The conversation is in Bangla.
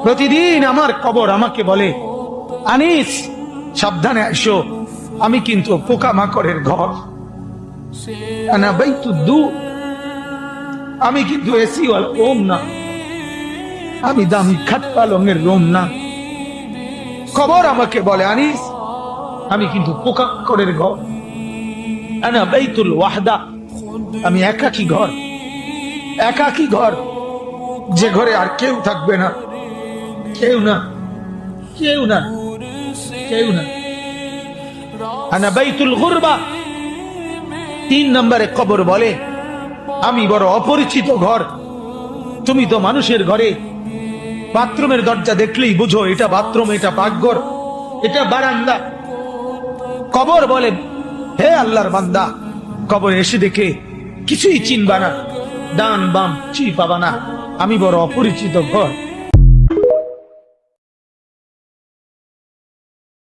প্রতিদিন আমার কবর আমাকে বলে, আনিস সাবধানে এসো, আমি কিন্তু পোকামাকড়ের ঘর, আনা বাইতুদ্দু, আমি কিন্তু এসিওয়ালা রুম না, আমি দামি খাট পালঙের রুম না। কবর আমাকে বলে, আনিস আমি কিন্তু পোকামাকড়ের ঘর, আনা বাইতুল ওয়াহদা, আমি একাকী ঘর, একাকী ঘর, যে ঘরে আর কেউ থাকবে না, কেউ না, কেউ না, কেউ না। আনা বাইতুল গুরবা, 3 নম্বরে কবর বলে, আমি বড় অপরিচিত ঘর, তুমি তো মানুষের ঘরে বাথরুমের দরজা দেখলেই বুঝো এটা বাথরুম, এটা পাকঘর, এটা বারান্দা। কবর বলে, হে আল্লাহর বান্দা, কবর এসে দেখে কিছুই চিনবা না, ডান বাম চি পাবা না, আমি বড় অপরিচিত ঘর।